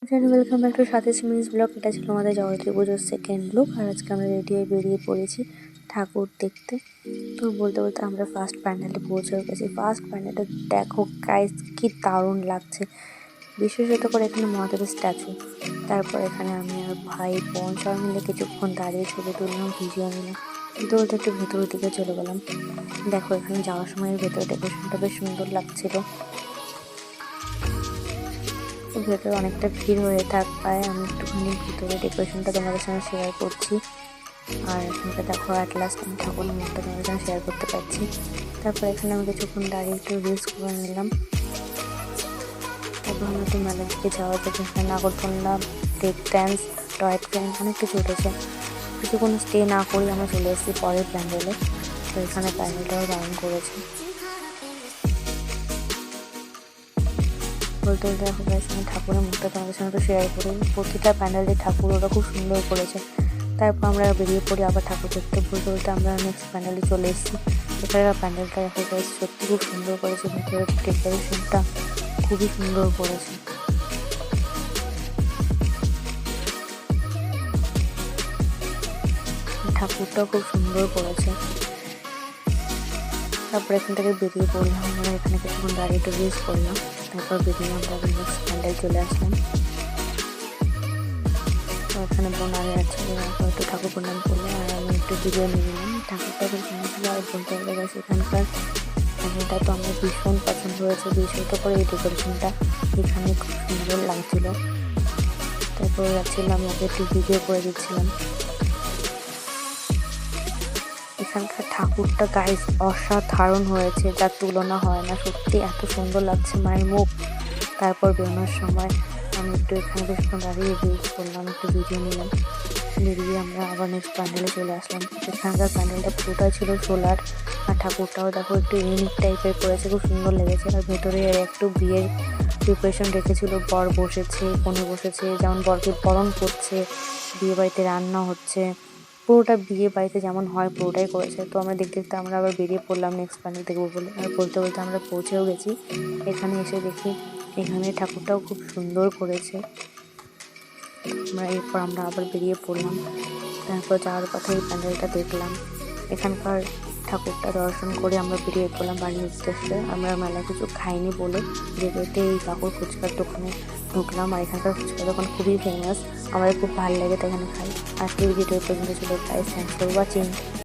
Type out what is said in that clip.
Welcome back to Sathi মিনিস blog. এটা ছিল আমাদের জগদ্ধাত্রী পুজোর সেকেন্ড লুক। আর আজকে আমরা রেডি হয়ে বেরিয়ে পড়েছি ঠাকুর দেখতে। তো বলতে বলতে আমরা ফার্স্ট প্যান্ডেলে পৌঁছে গেছি। ফার্স্ট প্যান্ডেলটা দেখো গাইস, কি দারুণ লাগছে, বিশেষত করে এখানে মহাদেবের স্ট্যাচু। তারপর এখানে আমি আর ভাই বোন সবাই মিলে কিছুক্ষণ দাঁড়িয়ে ছবি তুললাম, ভিডিও নিলাম। বলতে বলতে একটু ভেতরের দিকে চলে গেলাম। দেখো এখানে যাওয়ার সময় ভেতরে ডেকোরেশনটা বেশ সুন্দর লাগছিল। ভেতরে অনেকটা ভিড় হয়ে থাকায় আমি একটুখানি ভিতরে ডেকোরেশনটা তোমাদের সঙ্গে শেয়ার করছি। আর এখানটা দেখো অ্যাট লাস্ট আমি ঠাকুরের মুখটা তোমাদের সঙ্গে শেয়ার করতে পারছি। তারপর এখানে আমি কিছুক্ষণ দাঁড়িয়ে একটু রিলস করে নিলাম। তারপর আমি একটু মেলার দিকে যাওয়া যাচ্ছে। এখানে নাগরদোলনা, ব্রেক ড্যান্স, টয় ট্রেন অনেক কিছু উঠেছে। কিছুক্ষণ স্টে না করি আমরা চলে এসেছি পরের প্যান্ডেলে। তো এখানে প্যান্ডেলটাও দারুণ করেছে। বলতে বলতে দেখো গাইস, আমি ঠাকুরের মুখটা তোমাদের সঙ্গে একটু শেয়ার করি। প্রতিটা প্যান্ডেলে ঠাকুর ওরা খুব সুন্দর করেছে। তারপর আমরা বেরিয়ে পড়ি আবার ঠাকুর দেখতে। বলতে বলতে আমরা নেক্সট প্যান্ডেলে চলে এসেছি। এখানকার প্যান্ডেলটা দেখো গাইস, সত্যি খুব সুন্দর করেছে। ভিতরের ডেকোরেশনটা খুবই সুন্দর করেছে। ঠাকুরটাও খুব সুন্দর করেছে। তারপর এখান থেকে বেরিয়ে পড়লাম। আমরা এখানে কিছুক্ষণ দাঁড়িয়ে একটু রিলস করলাম। তারপর বেরিয়ে আমরা আবার নেক্সট প্যান্ডেল চলে আসলাম। তো এখানে বোন আগে যাচ্ছে, একটু ঠাকুর প্রণাম করলো আর আমি একটু ভিডিও নিয়ে নিলাম। ঠাকুরটা খুব সুন্দর ছিল। আর বলতে বলতে গেছে এখানকার প্যান্ডেলটা তো আমার ভীষণ পছন্দ হয়েছে, বিশেষত করে এই ডেকোরেশনটা এখানে খুব সুন্দর লাগছিল। তারপর যাচ্ছিলাম, ওকে একটু ভিডিও করে দিচ্ছিলাম। এখানকার ঠাকুরটা গাইস অসাধারণ হয়েছে, যার তুলনা হয় না। সত্যি এত সুন্দর লাগছে মায়ের মুখ। তারপর বেরোনোর সময় আমি একটু এখানে বেশিক্ষণ দাঁড়িয়ে রিলস করলাম, একটু ভিডিও নিলাম। বেরিয়ে আমরা আবার নেক্সট প্যান্ডেলে চলে আসলাম। এখানকার প্যান্ডেলটা পুরোটাই ছিল সোলার। আর ঠাকুরটাও দেখো একটু ইউনিক টাইপের করেছে, খুব সুন্দর লেগেছে। আর ভেতরে একটু বিয়ের প্রিপারেশন রেখেছিল। বর বসেছে, কনে বসেছে, যেমন বরকে বরণ করছে, বিয়ে বাড়িতে রান্না হচ্ছে, পুরোটা বিয়ে বাড়িতে যেমন হয় পুরোটাই করেছে। তো আমরা দেখতে দেখতে আমরা আবার বেরিয়ে পড়লাম নেক্সট প্যান্ডেল দেখবো বলে। আর বলতে বলতে আমরা পৌঁছেও গেছি। এখানে এসে দেখি এখানে ঠাকুরটাও খুব সুন্দর করেছে। এরপর আমরা আবার বেরিয়ে পড়লাম। তারপর যাওয়ার পথে এই প্যান্ডেলটা দেখলাম। এখানকার ঠাকুরটা দর্শন করে আমরা বেরিয়ে পড়লাম বাড়ির উদ্দেশ্যে। আমরা মেলায় কিছু খাইনি বলে যেতে এই কাকুর ফুচকার দোকানে ঢুকলাম। আর এখানকার ফুচকার দোকান খুবই ফেমাস, আমাদের খুব ভালো লাগে, তো এখানে খাই। আজকের ভিডিও পর্যন্ত ছিল। Guys, thanks for watching.